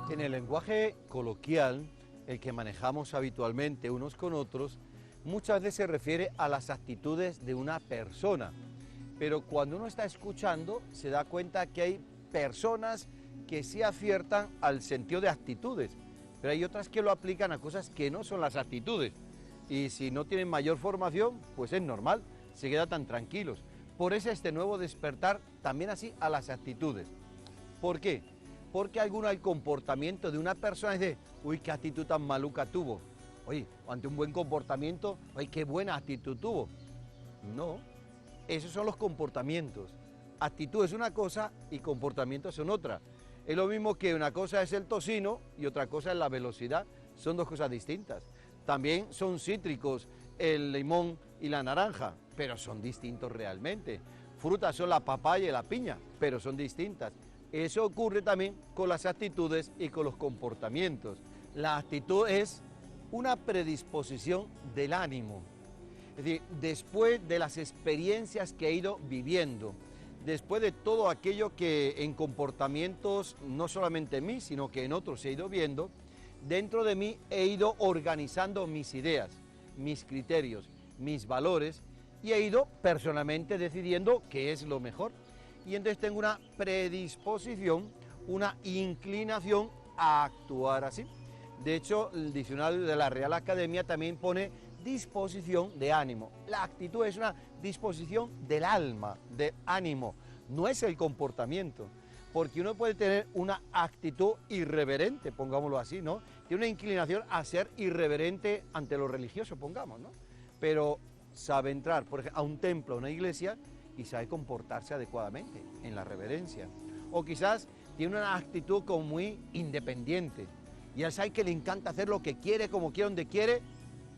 En el lenguaje coloquial, el que manejamos habitualmente unos con otros, muchas veces se refiere a las actitudes de una persona. Pero cuando uno está escuchando, se da cuenta que hay personas que sí aciertan al sentido de actitudes, pero hay otras que lo aplican a cosas que no son las actitudes. Y si no tienen mayor formación, pues es normal, se quedan tan tranquilos. Por eso este nuevo despertar también así a las actitudes. ¿Por qué? Porque el comportamiento de una persona es de, uy, qué actitud tan maluca tuvo. Oye, ante un buen comportamiento, oye, qué buena actitud tuvo. No, esos son los comportamientos. Actitud es una cosa y comportamientos son otra. Es lo mismo que una cosa es el tocino y otra cosa es la velocidad. Son dos cosas distintas. También son cítricos el limón y la naranja, pero son distintos realmente. Frutas son la papaya y la piña, pero son distintas. Eso ocurre también con las actitudes y con los comportamientos. La actitud es una predisposición del ánimo. Es decir, después de las experiencias que he ido viviendo, después de todo aquello que en comportamientos, no solamente en mí, sino que en otros he ido viendo, dentro de mí he ido organizando mis ideas, mis criterios, mis valores y he ido personalmente decidiendo qué es lo mejor. Y entonces tengo una predisposición, una inclinación a actuar así. De hecho, el diccionario de la Real Academia también pone disposición de ánimo. La actitud es una disposición del alma, del ánimo, no es el comportamiento. Porque uno puede tener una actitud irreverente, pongámoslo así, ¿no? Tiene una inclinación a ser irreverente ante lo religioso, pongamos, ¿no? Pero sabe entrar, por ejemplo, a un templo, a una iglesia, y sabe comportarse adecuadamente en la reverencia. O quizás tiene una actitud como muy independiente, y él sabe que le encanta hacer lo que quiere, como quiere, donde quiere,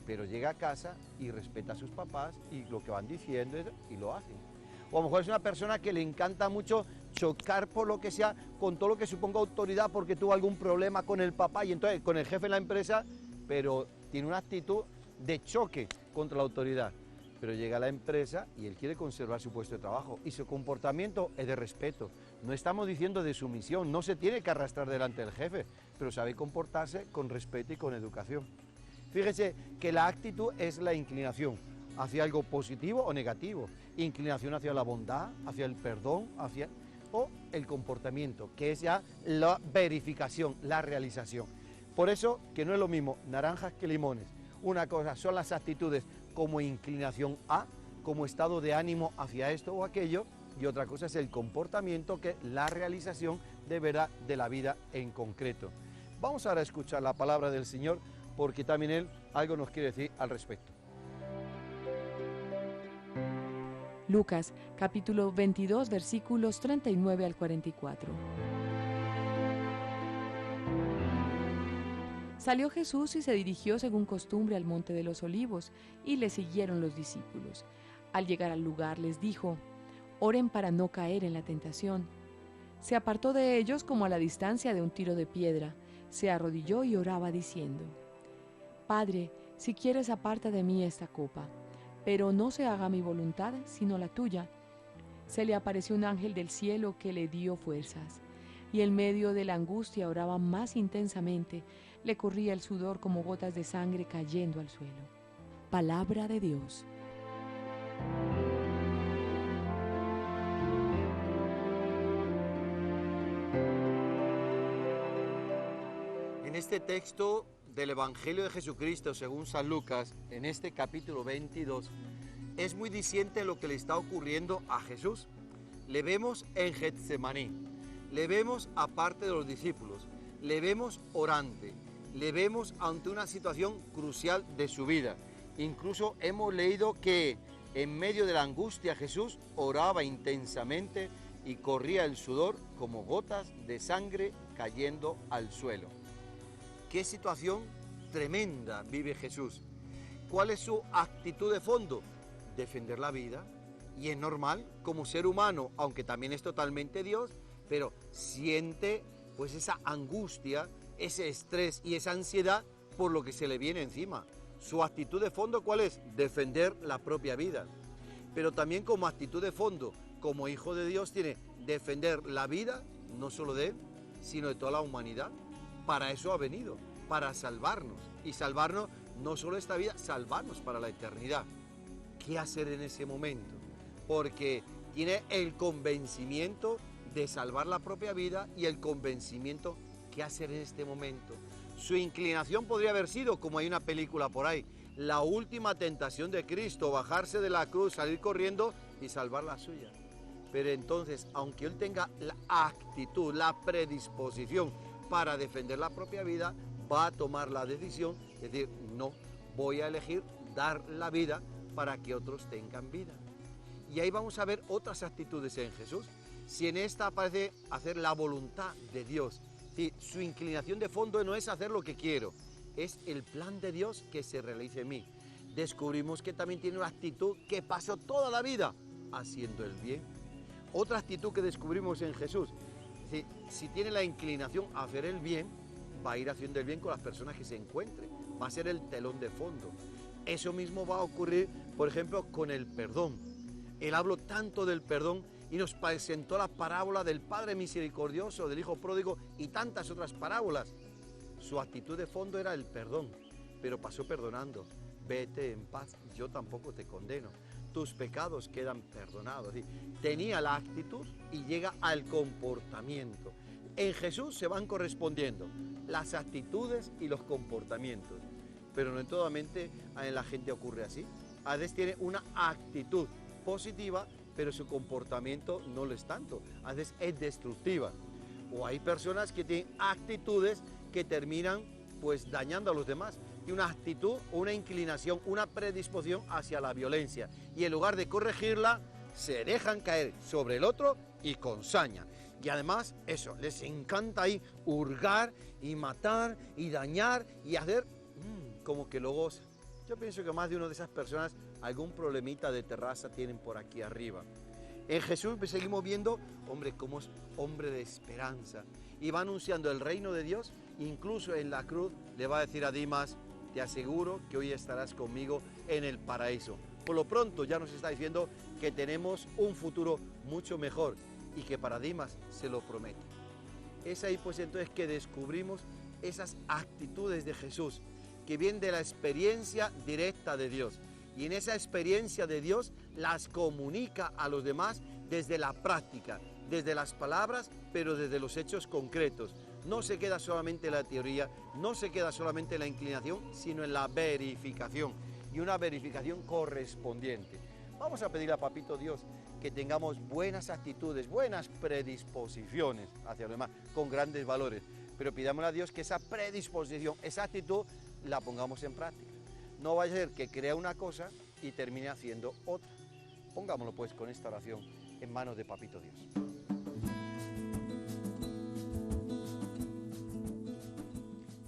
pero llega a casa y respeta a sus papás y lo que van diciendo y lo hacen. O a lo mejor es una persona que le encanta mucho chocar por lo que sea, con todo lo que suponga autoridad porque tuvo algún problema con el papá y entonces con el jefe de la empresa, pero tiene una actitud de choque contra la autoridad. Pero llega a la empresa y él quiere conservar su puesto de trabajo y su comportamiento es de respeto. No estamos diciendo de sumisión, no se tiene que arrastrar delante del jefe, pero sabe comportarse con respeto y con educación. Fíjese que la actitud es la inclinación hacia algo positivo o negativo, inclinación hacia la bondad, hacia el perdón, o el comportamiento, que es ya la verificación, la realización. Por eso que no es lo mismo naranjas que limones. Una cosa son las actitudes como inclinación a, como estado de ánimo hacia esto o aquello, y otra cosa es el comportamiento, que es la realización de verdad de la vida en concreto. Vamos ahora a escuchar la palabra del Señor, porque también Él algo nos quiere decir al respecto. Lucas, capítulo 22, versículos 39 al 44. Salió Jesús y se dirigió según costumbre al monte de los Olivos, y le siguieron los discípulos. Al llegar al lugar les dijo: oren para no caer en la tentación. Se apartó de ellos como a la distancia de un tiro de piedra, se arrodilló y oraba diciendo: Padre, si quieres aparta de mí esta copa, pero no se haga mi voluntad sino la tuya. Se le apareció un ángel del cielo que le dio fuerzas, y en medio de la angustia oraba más intensamente, le corría el sudor como gotas de sangre cayendo al suelo. Palabra de Dios. En este texto del Evangelio de Jesucristo según San Lucas, en este capítulo 22, es muy diciente lo que le está ocurriendo a Jesús. Le vemos en Getsemaní, le vemos aparte de los discípulos, le vemos orante, le vemos ante una situación crucial de su vida. Incluso hemos leído que en medio de la angustia Jesús oraba intensamente y corría el sudor como gotas de sangre cayendo al suelo. ¿Qué situación tremenda vive Jesús? ¿Cuál es su actitud de fondo? Defender la vida. Y es normal, como ser humano, aunque también es totalmente Dios, pero siente pues esa angustia, ese estrés y esa ansiedad por lo que se le viene encima. Su actitud de fondo, ¿cuál es? Defender la propia vida. Pero también como actitud de fondo, como hijo de Dios, tiene defender la vida, no solo de él, sino de toda la humanidad. para eso ha venido, para salvarnos. Y salvarnos no solo esta vida, salvarnos para la eternidad. ¿Qué hacer en ese momento? Porque tiene el convencimiento de salvar la propia vida y el convencimiento qué hacer en este momento. Su inclinación podría haber sido, como hay una película por ahí, la última tentación de Cristo, bajarse de la cruz, salir corriendo y salvar la suya. Pero entonces, aunque él tenga la actitud, la predisposición para defender la propia vida, va a tomar la decisión de decir, no, voy a elegir dar la vida para que otros tengan vida. Y ahí vamos a ver otras actitudes en Jesús. Si en esta aparece hacer la voluntad de Dios, si su inclinación de fondo no es hacer lo que quiero, es el plan de Dios que se realice en mí. Descubrimos que también tiene una actitud que pasó toda la vida haciendo el bien. Otra actitud que descubrimos en Jesús, si tiene la inclinación a hacer el bien, va a ir haciendo el bien con las personas que se encuentren, va a ser el telón de fondo. Eso mismo va a ocurrir, por ejemplo, con el perdón. Él habló tanto del perdón y nos presentó la parábola del Padre misericordioso, del Hijo pródigo y tantas otras parábolas. Su actitud de fondo era el perdón, pero pasó perdonando. Vete en paz, yo tampoco te condeno. Tus pecados quedan perdonados. Tenía la actitud y llega al comportamiento. En Jesús se van correspondiendo las actitudes y los comportamientos, pero no en toda mente en la gente ocurre así. A veces tiene una actitud positiva, pero su comportamiento no lo es tanto. A veces es destructiva. O hay personas que tienen actitudes que terminan pues dañando a los demás. Y una actitud, una inclinación, una predisposición hacia la violencia. Y en lugar de corregirla, se dejan caer sobre el otro y con saña. Y además, eso, les encanta ahí hurgar y matar y dañar y hacer como que lo goza. Yo pienso que más de una de esas personas algún problemita de terraza tienen por aquí arriba. En Jesús seguimos viendo, hombre, como es hombre de esperanza. Y va anunciando el reino de Dios, incluso en la cruz le va a decir a Dimas, te aseguro que hoy estarás conmigo en el paraíso. Por lo pronto ya nos está diciendo que tenemos un futuro mucho mejor y que para Dimas se lo promete. Es ahí pues entonces que descubrimos esas actitudes de Jesús que vienen de la experiencia directa de Dios. Y en esa experiencia de Dios las comunica a los demás desde la práctica, desde las palabras, pero desde los hechos concretos. No se queda solamente en la teoría, no se queda solamente en la inclinación, sino en la verificación, y una verificación correspondiente. Vamos a pedirle a Papito Dios que tengamos buenas actitudes, buenas predisposiciones hacia los demás, con grandes valores, pero pidámosle a Dios que esa predisposición, esa actitud, la pongamos en práctica. No vaya a ser que crea una cosa y termine haciendo otra. Pongámoslo pues con esta oración en manos de Papito Dios.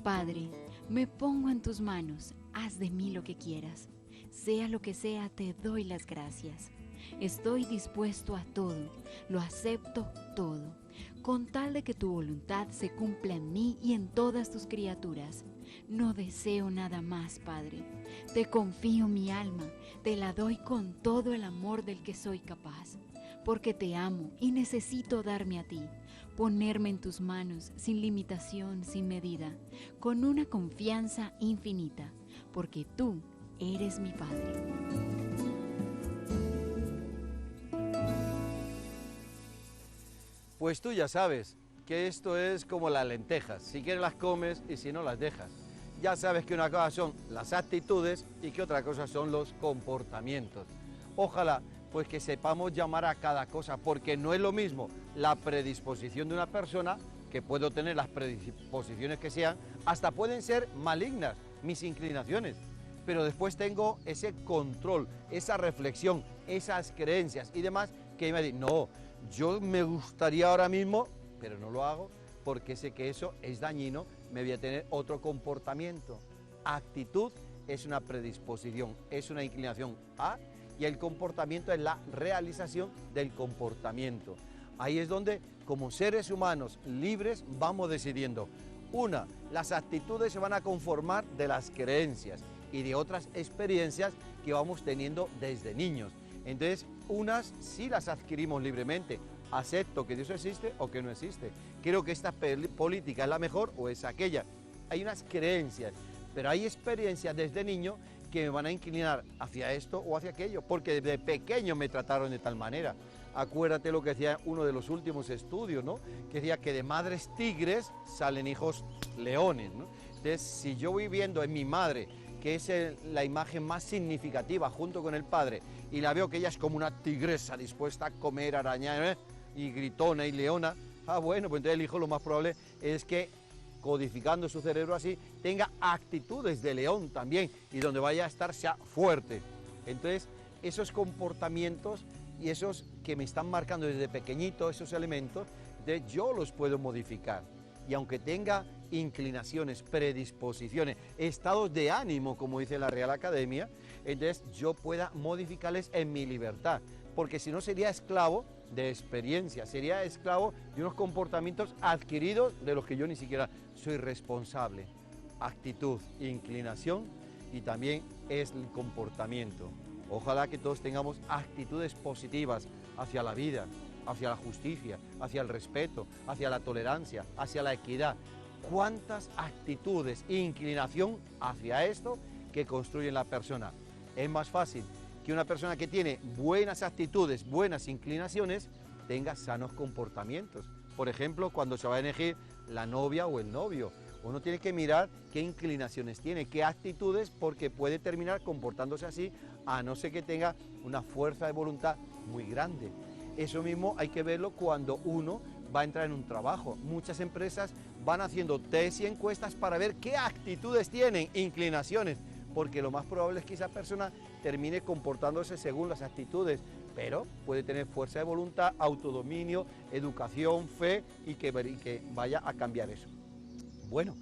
Padre, me pongo en tus manos, haz de mí lo que quieras. Sea lo que sea, te doy las gracias. Estoy dispuesto a todo, lo acepto todo, con tal de que tu voluntad se cumpla en mí y en todas tus criaturas. No deseo nada más, Padre. Te confío mi alma, te la doy con todo el amor del que soy capaz, porque te amo y necesito darme a ti, ponerme en tus manos sin limitación, sin medida, con una confianza infinita, porque tú eres mi Padre. Pues tú ya sabes que esto es como las lentejas, si quieres las comes y si no las dejas. Ya sabes que una cosa son las actitudes y que otra cosa son los comportamientos. Ojalá pues que sepamos llamar a cada cosa, porque no es lo mismo la predisposición de una persona, que puedo tener las predisposiciones que sean, hasta pueden ser malignas mis inclinaciones, pero después tengo ese control, esa reflexión, esas creencias y demás que me dicen, no, yo me gustaría ahora mismo, pero no lo hago porque sé que eso es dañino, me voy a tener otro comportamiento. Actitud es una predisposición, es una inclinación a, y el comportamiento es la realización del comportamiento. Ahí es donde, como seres humanos libres, vamos decidiendo. Una, las actitudes se van a conformar de las creencias y de otras experiencias que vamos teniendo desde niños. Entonces, unas sí las adquirimos libremente. Acepto que Dios existe o que no existe. creo que esta política es la mejor o es aquella. Hay unas creencias, pero hay experiencias desde niño que me van a inclinar hacia esto o hacia aquello, porque desde pequeño me trataron de tal manera. Acuérdate lo que decía uno de los últimos estudios, ¿no? Que decía que de madres tigres salen hijos leones, ¿no? Entonces, si yo voy viendo en mi madre, que es la imagen más significativa junto con el padre, y la veo que ella es como una tigresa dispuesta a comer, arañar, y gritona y leona, bueno, pues entonces el hijo lo más probable es que, codificando su cerebro así, tenga actitudes de león también, y donde vaya a estar sea fuerte. Entonces, esos comportamientos y esos que me están marcando desde pequeñito, esos elementos, entonces yo los puedo modificar. Y aunque tenga inclinaciones, predisposiciones, estados de ánimo, como dice la Real Academia, entonces yo pueda modificarles en mi libertad, porque si no sería esclavo de experiencia, sería esclavo de unos comportamientos adquiridos de los que yo ni siquiera soy responsable. Actitud, inclinación y también es el comportamiento. Ojalá que todos tengamos actitudes positivas hacia la vida, hacia la justicia, hacia el respeto, hacia la tolerancia, hacia la equidad. ¿Cuántas actitudes e inclinación hacia esto que construyen la persona? Es más fácil que una persona que tiene buenas actitudes, buenas inclinaciones, tenga sanos comportamientos. Por ejemplo, cuando se va a elegir la novia o el novio, uno tiene que mirar qué inclinaciones tiene, qué actitudes, porque puede terminar comportándose así, a no ser que tenga una fuerza de voluntad muy grande. Eso mismo hay que verlo cuando uno va a entrar en un trabajo. Muchas empresas van haciendo test y encuestas para ver qué actitudes tienen, inclinaciones, porque lo más probable es que esa persona termine comportándose según las actitudes, pero puede tener fuerza de voluntad, autodominio, educación, fe y que vaya a cambiar eso. Bueno,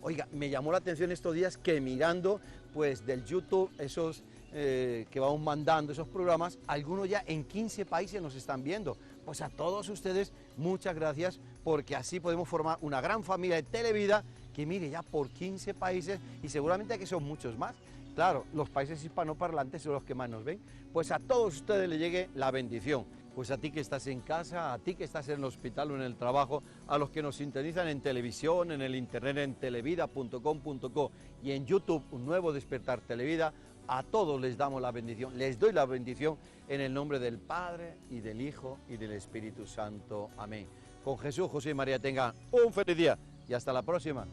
oiga, me llamó la atención estos días que mirando pues del YouTube esos que vamos mandando, esos programas, algunos ya en 15 países nos están viendo. Pues a todos ustedes muchas gracias, porque así podemos formar una gran familia de Televida que mire ya por 15 países y seguramente que son muchos más. Claro, los países hispanoparlantes son los que más nos ven. Pues a todos ustedes les llegue la bendición. Pues a ti que estás en casa, a ti que estás en el hospital o en el trabajo, a los que nos sintonizan en televisión, en el internet, en televida.com.co y en YouTube, un nuevo Despertar Televida, a todos les damos la bendición, les doy la bendición en el nombre del Padre y del Hijo y del Espíritu Santo. Amén. Con Jesús, José y María tengan un feliz día y hasta la próxima.